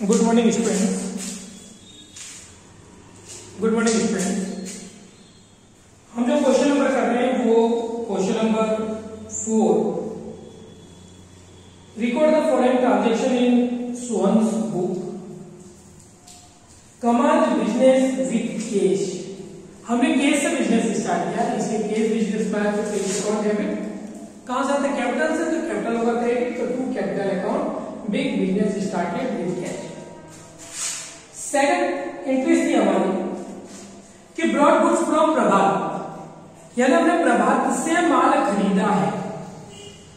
Good morning students. Good morning students. हम जो question number कर रहे हैं वो question number 4। Record the following transaction in Sohan's book. Kamal business with cash. हमने कैश से बिजनेस स्टार्ट किया, इसलिए कैश बिजनेस में तो कैश अकाउंट डेबिट कहां से आता है? कैपिटल से, तो कैपिटल होगा क्रेडिट, तो to capital account being business started with cash. Second entry थी हमारी कि ब्रॉड गुड्स फ्रॉम प्रभात, यानी हमने प्रभात से माल खरीदा है,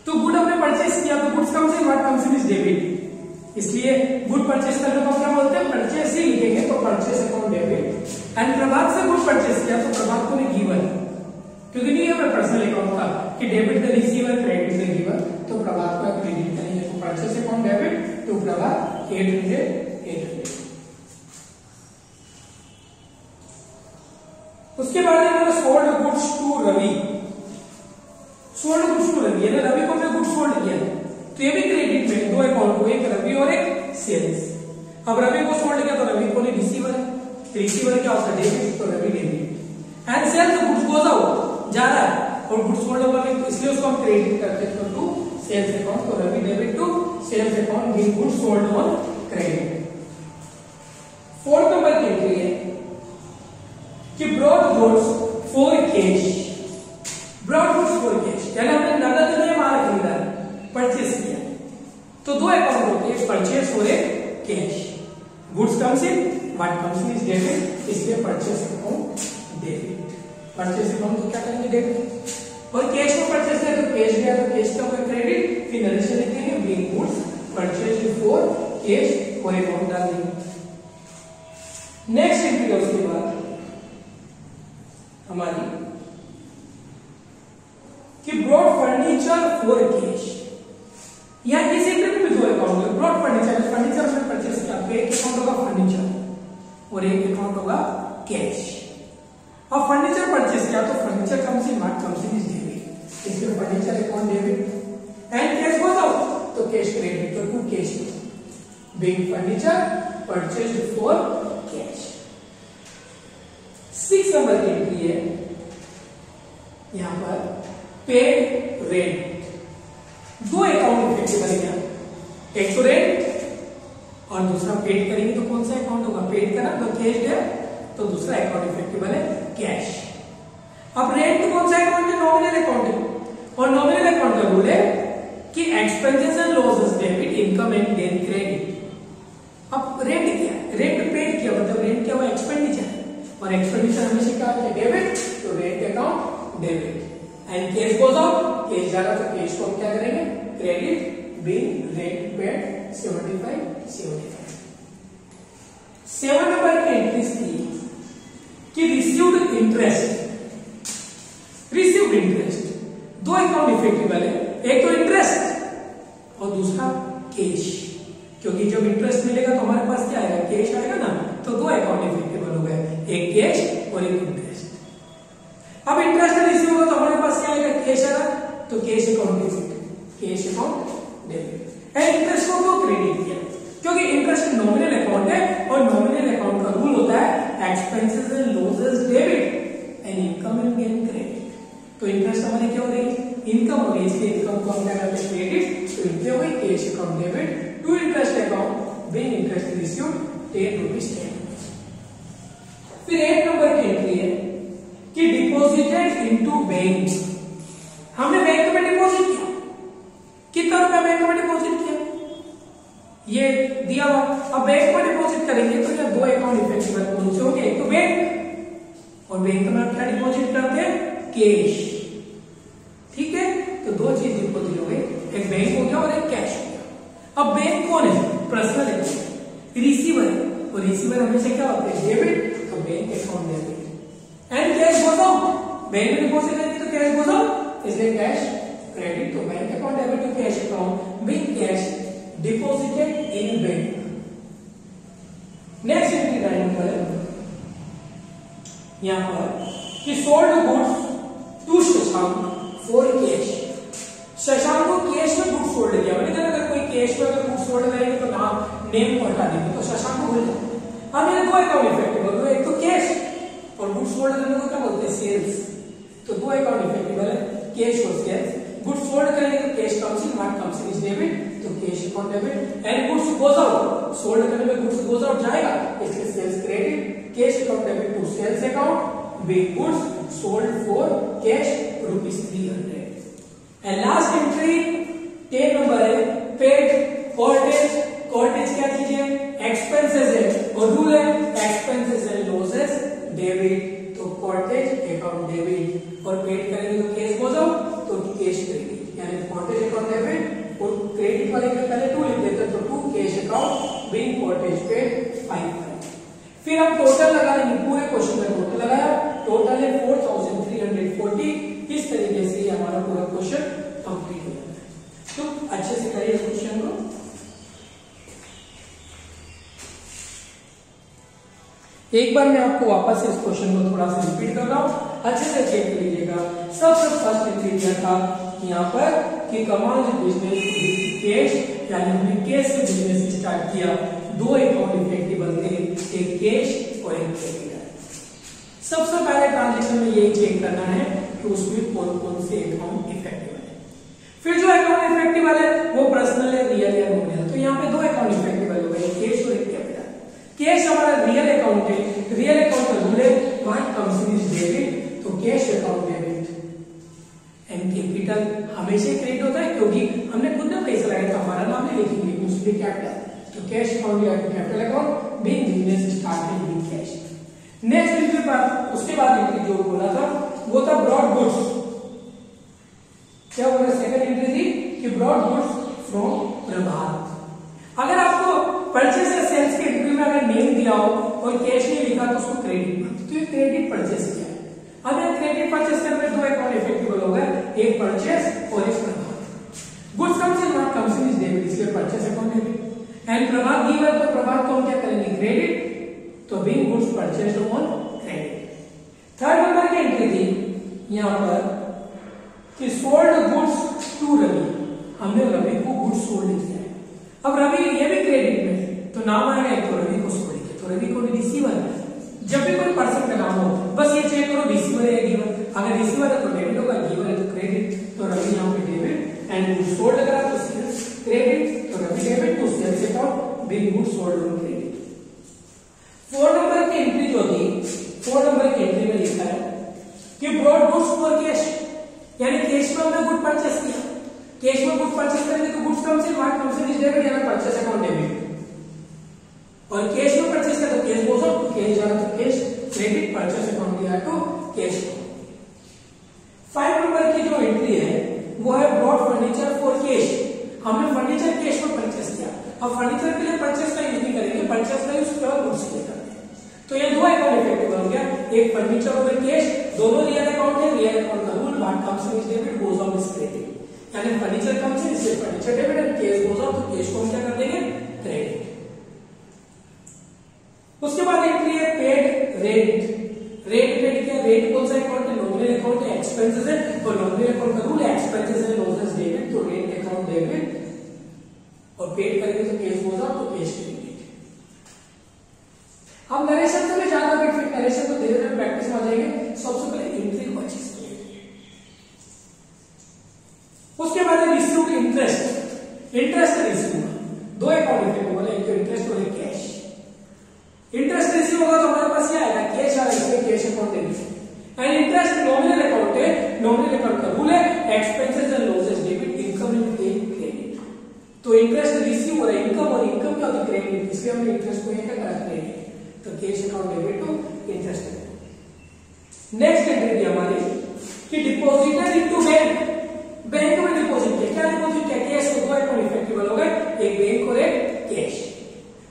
तो गुड हमने परचेस किया, तो गुड्स कम से what comes in is debit, इसलिए गुड परचेस करने को क्या बोलते हैं? परचेस ही लिखेंगे, तो परचेस अकाउंट डेबिट। एंड प्रभात से गुड परचेस किया, तो प्रभात को नहीं गिवन, क्योंकि नहीं है पर्सनल अकाउंट का कि debit the receiver credit the giver, तो प्रभात का क्रेडिट करेंगे, तो purchase account debit to Prabhat 800। उसके बाद है sold goods to Ravi. Sold goods to Ravi, यानी रवि को हमने गुड्स सोल्ड किया, तो ये भी क्रेडिट में दो अकाउंट को, एक रवि और एक सेल्स। अब रवि को सोल्ड किया तो रवि को नहीं रिसीवर है, रिसीवर क्या होता है? डेबिट, तो Ravi debit. And sales goods goes out, जा रहा है, और गुड्स सोल्ड होगा तो इसलिए उसको हम क्रेडिट करते हैं, तो टू सेल्स अकाउंट, तो Ravi debit to sales account being goods sold on credit. Fourth number की एंट्री है कि brought goods for cash. Brought goods for cash, यानी हमने नगद में माल खरीदा, परचेस किया, तो दो अकाउंट होते हैं, परचेस और एक cash. Goods comes in, what comes in is debit, इसलिए purchase account debit. Purchase account को क्या करेंगे? डेबिट। और कैश को परचेस किया तो कैश गया, तो कैश का होगा क्रेडिट, फिर नरेशन लिखेंगे being goods purchased for cash और अकाउंट डाल देंगे। नेक्स्ट एंट्री है उसके बाद हमारी कि ब्रॉड फर्नीचर फॉर कैश। यहां इस एंट्री में भी दो अकाउंट है। ब्रॉड फर्नीचर, फर्नीचर में परचेस किया, तो एक अकाउंट होगा फर्नीचर और एक अकाउंट होगा कैश। अब फर्नीचर परचेस किया, तो फर्नीचर कम से what comes in is debit, इसलिए furniture account debit. And cash goes out, तो कैश क्रेडिट, तो to cash being furniture purchased for cash. 6 number की एंट्री है यहां पर पेड रेंट। दो अकाउंट इफेक्टिव बनेगा, एक तो रेंट और दूसरा पेड करेंगे, तो कौन सा अकाउंट होगा? पेड करा तो कैश है, तो दूसरा अकाउंट इफेक्टिव है कैश। अब रेंट कौन सा अकाउंट है? नॉमिनल अकाउंट है, और नॉमिनल अकाउंट का रूल है कि expenses and losses debit, income and gain credit. अब रेंट क्या है? रेंट पेड किया, मतलब रेंट क्या हुआ? एक्सपेंडिचर, और एक्सपेंडिचर हमेशा क्या है? डेबिट, तो rent account debit. And cash goes out, cash जा रहा, तो कैश को हम क्या करेंगे? Credit being rent paid 75। 7 number की एंट्रीज थी कि रिसीव्ड इंटरेस्ट। रिसीव्ड इंटरेस्ट, दो अकाउंट इफेक्टिव है, एक तो इंटरेस्ट और दूसरा कैश, क्योंकि जब इंटरेस्ट मिलेगा तो हमारे पास क्या आएगा? कैश आएगा ना, तो दो अकाउंट इफेक्टिव हो गए, एक कैश और एक इंटरेस्ट। अब इंटरेस्ट रिसीव होगा तो हमारे पास क्या आएगा? कैश आएगा, तो cash account debit, cash account debit. And interest को तो क्रेडिट किया, क्योंकि इंटरेस्ट नॉमिनल अकाउंट है, और नॉमिनल अकाउंट का रूल होता है expenses and losses debit and income and gain credit. तो इंटरेस्ट हमारी क्या हो रही है? इनकम हो रही है, इसलिए इनकम को हम क्या करते हैं? क्रेडिट, तो इनके हो गई cash account debit to interest account being interest received 10 rupees 10। फिर 8 नंबर की एंट्री है कि डिपॉजिटेड इनटू बैंक। हमने बैंक में डिपॉजिट किया, कितना रुपया बैंक में डिपॉजिट किया? ये दिया हुआ। अब बैंक में डिपॉजिट करेंगे तो ये दो अकाउंट इफेक्टिव है, कौन से होंगे? एक तो बैंक, और बैंक में क्या डिपॉजिट करते हैं? कैश। ठीक है, तो दो चीज डिपॉजिट हो गई, एक बैंक हो गया और एक कैश हो गया। अब बैंक कौन है? Personal account. रिसीवर है, और रिसीवर हमेशा क्या होते हैं? डेबिट, तो bank account debit. And cash goes out, bank में डिपॉजिट करेंगे तो कैश गोज आउट, इसलिए कैश क्रेडिट, तो bank account debit to cash account being cash deposited in bank. Next entry 9 number है यहां पर कि sold goods to Shashank for cash. Shashank को कैश में गुड्स सोल्ड किया, मैंने कहा अगर कोई कैश में अगर गुड्स सोल्ड करेंगे तो नाम नेम को हटा देंगे तो शशांक को भूल जाओ। अब ये दो अकाउंट इफेक्टिबल हुए, एक तो कैश और गुड्स सोल्ड करने को क्या बोलते हैं सेल्स। तो दो अकाउंट इफेक्टिबल है, कैश और सेल्स। गुड्स सोल्ड करेंगे तो cash comes in, what comes in is debit, तो cash account debit. And goods goes out, sold करने में गुड्स गोज आउट जाएगा इसलिए sales credit, cash account debit to sales account being goods sold for cash rupees 300। And last entry 10 number है paid cartage. Cartage क्या चीज है, expenses है और रूल है एक्सपेंसेस एंड लॉसेस डेबिट, तो कॉर्टेज अकाउंट डेबिट और पेड करेंगे तो कैश गोज आउट तो कैश क्रेडिट, यानी कॉर्टेज अकाउंट डेबिट और क्रेडिट वाले के पहले 2 लिख देते तो 2 cash account being Cortez paid 5। फिर हम टोटल लगा लेंगे, पूरे क्वेश्चन में टोटल लगाया, टोटल है 4340। इस तरीके से हमारा पूरा क्वेश्चन कंप्लीट हो जाता है। तो अच्छे से करिए इस क्वेश्चन को। एक बार मैं आपको वापस से इस क्वेश्चन को थोड़ा सा रिपीट कर रहा हूं, अच्छे से चेक कर लीजिएगा। सबसे फर्स्ट एंट्री दिया था यहाँ पर कि कमाल बिजनेस कैश, यानी हमने कैश से बिजनेस स्टार्ट किया। दो अकाउंट इफेक्टिबल थे, एक कैश और एक क्रेडिट। सबसे पहले ट्रांजेक्शन में यही चेक करना है कि उसमें कौन कौन से अकाउंट इफेक्टिव है। फिर जो अकाउंट इफेक्टिव है वो पर्सनल है, रियल या नॉमिनल। तो यहाँ पे दो अकाउंट इफेक्टिव हो गए, कैश और एक कैपिटल। कैश हमारा रियल अकाउंट है, रियल अकाउंट का रूल है what comes in is debit, तो cash account debit. And capital हमेशा क्रेडिट होता है क्योंकि हमने खुद ने पैसा लगाया तो हमारा नाम नहीं लिखेंगे, उसमें कैपिटल, तो कैश अकाउंट या capital account being business started with cash. Next entry पर उसके बाद एंट्री जो बोला था वो था ब्रॉड गुड्स। क्या बोला सेकंड एंट्री थी कि ब्रॉड गुड्स फ्रॉम प्रभात। अगर आपको परचेस या सेल्स के एंट्री में अगर नेम दिया हो और कैश नहीं लिखा तो उसको क्रेडिट मानते, तो ये क्रेडिट परचेस किया है। अब ये क्रेडिट परचेस करने में दो अकाउंट इफेक्टिबल हो गए, एक परचेस और एक Prabhat. Goods comes in what comes in is debit, इसलिए purchase account debit. And Prabhat given तो प्रभात को हम क्या करेंगे क्रेडिट, तो being goods purchased on credit. Third number की एंट्री थी यहां पर कि सोल्ड गुड्स टू रवि, हमने रवि को गुड्स सोल्ड किया है। अब रवि ये भी क्रेडिट में तो नाम आएगा एक तो रवि को सोल्ड किया, तो रवि को भी रिसीवर है। जब भी कोई पर्सन का नाम हो बस ये चेक करो रिसीवर है गिवन, अगर रिसीवर है तो डेबिट होगा, गिवन है तो क्रेडिट, तो रवि यहाँ पे डेबिट एंड गुड्स सोल्ड करा तो सेल्स क्रेडिट, तो Ravi debit to sales account being goods sold on credit. 4 number की एंट्री जो थी, 4 नंबर की एंट्री में लिखा है कि ब्रॉड गुड्स फॉर कैश, यानी कैश में हमने गुड परचेस किया। कैश में गुड परचेस करेंगे तो goods comes in what comes in is debit, यानी परचेस अकाउंट डेबिट। और कैश में परचेस किया तो कैश गोस आउट, कैश जा रहा तो कैश क्रेडिट, परचेस अकाउंट गया तो कैश। 5 नंबर की जो एंट्री है वो है ब्रॉड फर्नीचर फॉर कैश। हमने फर्नीचर कैश में परचेस किया, अब फर्नीचर के लिए परचेस का यूज नहीं करेंगे, परचेस का यूज केवल गुड्स के लिए करते हैं। तो ये दो अकाउंट इफेक्टिव हो गया, एक फर्नीचर और कैश, दोनों रियल अकाउंट है। रियल अकाउंट का rule what comes in is debit goes out is credit, यानी फर्नीचर कम्स इन इसलिए furniture debit and cash goes out, तो कैश को हम क्या कर देंगे क्रेडिट। उसके बाद एंट्री है पेड रेंट। रेंट पेड क्या, रेंट कौन सा अकाउंट है, नॉमिनल अकाउंट है, एक्सपेंसेस है, और नॉमिनल अकाउंट का रूल है एक्सपेंसेस एंड लॉसेस डेबिट, तो रेंट अकाउंट डेबिट और पेड करेंगे तो कैश गोज आउट तो कैश क्रेडिट। हम नरेशन से भी ज्यादा बिट फिट नरेशन को धीरे धीरे प्रैक्टिस में आ जाएंगे। सबसे पहले एंट्री को अच्छे से करिए, उसके बाद रिसीव इंटरेस्ट। इंटरेस्ट रिसीव दो अकाउंट इफेक्टिव है, एक इंटरेस्ट और एक कैश। इंटरेस्ट रिसीव होगा तो हमारे पास क्या आएगा कैश आ रहा है, cash account debit. And interest nominal account है, नॉमिनल अकाउंट का रूल है expenses and losses debit, income and credit. तो इंटरेस्ट रिसीव हो रहा है, इनकम और इनकम क्या होती है क्रेडिट, इसलिए हमने इंटरेस्ट को क्या करा क्रेडिट, तो cash account debit to interest account. Next entry थी हमारी कि डिपॉजिटेड इनटू बैंक। बैंक में डिपॉजिट किया, क्या डिपॉजिट किया, कैश को दो अकाउंट इफेक्टिव हो गए, एक बैंक और एक कैश।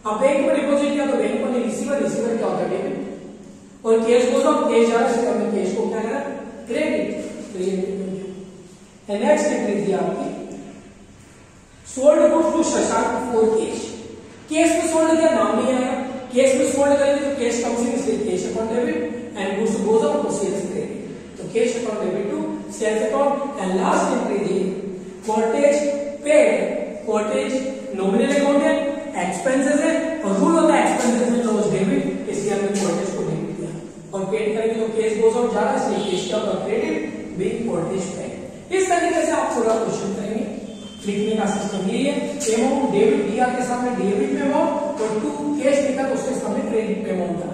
अब बैंक में डिपॉजिट किया तो बैंक में रिसीवर, रिसीवर क्या होता है डेबिट, और कैश को तो कैश जा रहा है, हमने कैश को क्या करा क्रेडिट, तो ये नेक्स्ट एंट्री थी आपकी sold goods to Shashank for cash. Cash में सोल्ड किया नाम नहीं आया, कैश में सोल्ड करेंगे तो कैश कम्स इन इसलिए cash account debit and goods goes out तो सेल्स क्रेडिट, तो cash account debit to sales account. And last entry थी cartage paid. Cartage nominal account है, एक्सपेंसेस गोज आउट जा रहा है, इसलिए कैश क्या होगा, क्रेडिट बिग वोल्टेज बैंक। इस तरीके से आप पूरा क्वेश्चन करेंगे। लिखने का सिस्टम यही है। अमाउंट डेबिट दिया के सामने डेबिट में अमाउंट और टू कैश लिखा तो उसके सामने क्रेडिट में अमाउंट।